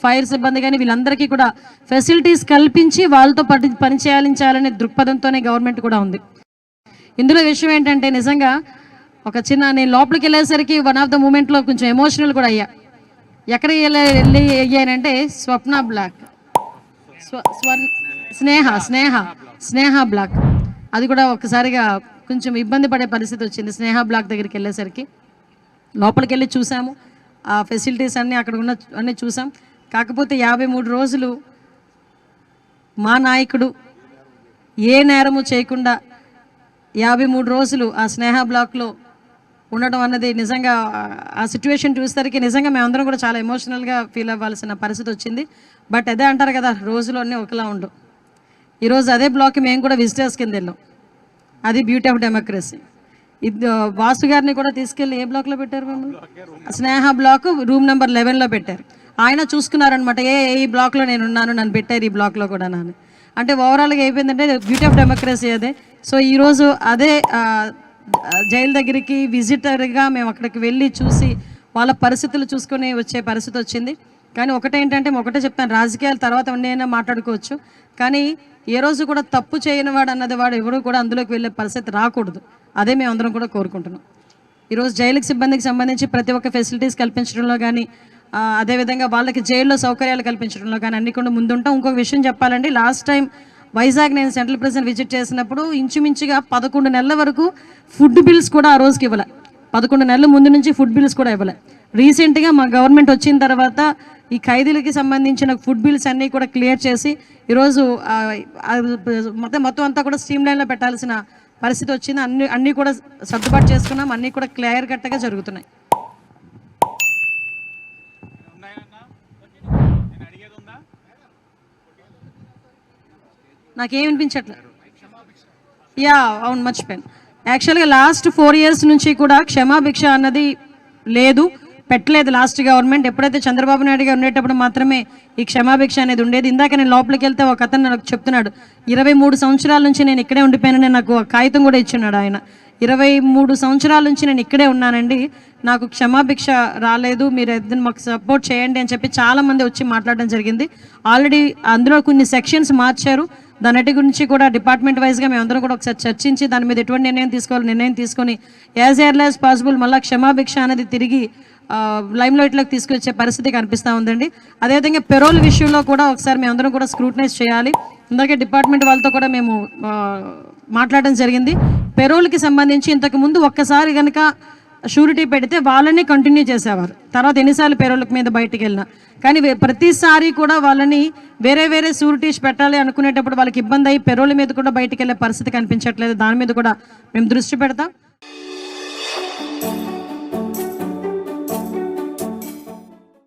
Fire సిబ్బంది కానీ వీళ్ళందరికీ కూడా ఫెసిలిటీస్ కల్పించి వాళ్ళతో పని చేయాలనే దృక్పథంతోనే గవర్నమెంట్ కూడా ఉంది. ఇందులో విషయం ఏంటంటే నిజంగా ఒక చిన్న నేను లోపలికి వెళ్ళేసరికి వన్ ఆఫ్ ద మూమెంట్లో కొంచెం ఎమోషనల్ కూడా అయ్యా. ఎక్కడ వెళ్ళి అయ్యానంటే స్వప్న బ్లాక్, స్నేహ బ్లాక్, అది కూడా ఒక్కసారిగా కొంచెం ఇబ్బంది పడే పరిస్థితి వచ్చింది. స్నేహ బ్లాక్ దగ్గరికి వెళ్ళేసరికి లోపలికి వెళ్ళి చూసాము, ఆ ఫెసిలిటీస్ అన్నీ అక్కడ ఉన్న అన్నీ చూసాం. కాకపోతే 53 రోజులు మా నాయకుడు ఏ నేరము చేయకుండా 53 రోజులు ఆ స్నేహ బ్లాక్లో ఉండడం అన్నది నిజంగా ఆ సిచ్యువేషన్ చూసేసరికి నిజంగా మేమందరం కూడా చాలా ఎమోషనల్గా ఫీల్ అవ్వాల్సిన పరిస్థితి వచ్చింది. బట్ అదే అంటారు కదా, రోజులు అన్నీ ఒకలా ఉండవు. ఈరోజు అదే బ్లాక్కి మేము కూడా విజిటర్స్ కింద వెళ్ళాం. అది బ్యూటీ ఆఫ్ డెమోక్రసీ. వాసు గారిని కూడా తీసుకెళ్ళి ఏ బ్లాక్లో పెట్టారు మేము? స్నేహ బ్లాక్ రూమ్ నెంబర్ 11లో పెట్టారు. ఆయన చూసుకున్నారనమాట, ఈ బ్లాక్లో నేను ఉన్నాను, నన్ను పెట్టారు ఈ బ్లాక్లో కూడా నన్ను. అంటే ఓవరాల్గా అయిపోయిందంటే బ్యూటీ ఆఫ్ డెమోక్రసీ అదే. సో ఈరోజు అదే జైలు దగ్గరికి విజిటర్గా మేము అక్కడికి వెళ్ళి చూసి వాళ్ళ పరిస్థితులు చూసుకొని వచ్చే పరిస్థితి వచ్చింది. కానీ ఒకటేంటంటే ఒకటే చెప్తాను, రాజకీయాల తర్వాత ఉండేనా మాట్లాడుకోవచ్చు, కానీ ఏ రోజు కూడా తప్పు చేయని వాడు అన్నది వాడు ఎవరు కూడా అందులోకి వెళ్ళే పరిస్థితి రాకూడదు. అదే మేము అందరం కూడా కోరుకుంటున్నాం. ఈరోజు జైలుకి సిబ్బందికి సంబంధించి ప్రతి ఒక్క ఫెసిలిటీస్ కల్పించడంలో కానీ అదేవిధంగా వాళ్ళకి జైల్లో సౌకర్యాలు కల్పించడంలో కానీ అన్ని కూడా ముందుంటాం. ఇంకొక విషయం చెప్పాలండి, లాస్ట్ టైం వైజాగ్ నేను సెంట్రల్ ప్రిజన్ విజిట్ చేసినప్పుడు ఇంచుమించుగా 11 నెలల వరకు ఫుడ్ బిల్స్ కూడా ఆ రోజుకి ఇవ్వలే. 11 నెలల ముందు నుంచి ఫుడ్ బిల్స్ కూడా ఇవ్వలే. రీసెంట్గా మా గవర్నమెంట్ వచ్చిన తర్వాత ఈ ఖైదీలకి సంబంధించిన ఫుడ్ బిల్స్ అన్నీ కూడా క్లియర్ చేసి ఈరోజు మొత్తం అంతా కూడా స్ట్రీమ్ లైన్లో పెట్టాల్సిన పరిస్థితి వచ్చింది. అన్నీ కూడా సర్దుబాటు చేసుకున్నాం, అన్నీ కూడా క్లియర్ కట్గా జరుగుతున్నాయి. నాకేమనిపించట్లేదు. అవును, మర్చిపోయాను. యాక్చువల్గా లాస్ట్ 4 years నుంచి కూడా క్షమాభిక్ష అన్నది లేదు, పెట్టలేదు లాస్ట్ గవర్నమెంట్. ఎప్పుడైతే చంద్రబాబు నాయుడు గారు ఉండేటప్పుడు మాత్రమే ఈ క్షమాభిక్ష అనేది ఉండేది. ఇందాక నేను లోపలికి వెళ్తే ఒక అతను నాకు చెప్తున్నాడు, 23 సంవత్సరాల నుంచి నేను ఇక్కడే ఉండిపోయానని నాకు కాగితం కూడా ఇచ్చున్నాడు ఆయన. 23 సంవత్సరాల నుంచి నేను ఇక్కడే ఉన్నానండి, నాకు క్షమాభిక్ష రాలేదు, మీరు ఏదైనా మాకు సపోర్ట్ చేయండి అని చెప్పి చాలామంది వచ్చి మాట్లాడడం జరిగింది. ఆల్రెడీ అందులో కొన్ని సెక్షన్స్ మార్చారు. దాని గురించి కూడా డిపార్ట్మెంట్ వైజ్గా మేమందరం కూడా ఒకసారి చర్చించి దాని మీద ఎటువంటి నిర్ణయం తీసుకొని యాజ్ ఎర్లీ యాజ్ పాసిబుల్ మళ్ళీ క్షమాభిక్ష అనేది తిరిగి లైమ్లైట్లోకి తీసుకొచ్చే పరిస్థితి కనిపిస్తూ ఉందండి. అదేవిధంగా పెరోల్ విషయంలో కూడా ఒకసారి మేమందరం కూడా స్క్రూటనైజ్ చేయాలి. ఇందాకే డిపార్ట్మెంట్ వాళ్ళతో కూడా మేము మాట్లాడడం జరిగింది. పెరోల్కి సంబంధించి ఇంతకుముందు ఒక్కసారి కనుక షూరిటీ పెడితే వాళ్ళని కంటిన్యూ చేసేవారు, తర్వాత ఎన్నిసార్లు పెరోల్కి మీద బయటికి వెళ్ళినా. కానీ ప్రతిసారి కూడా వాళ్ళని వేరే షూరిటీస్ పెట్టాలి అనుకునేటప్పుడు వాళ్ళకి ఇబ్బంది అయ్యి పెరోల్ మీద కూడా బయటికి వెళ్ళే పరిస్థితి కనిపించట్లేదు. దాని మీద కూడా మేము దృష్టి పెడతాం.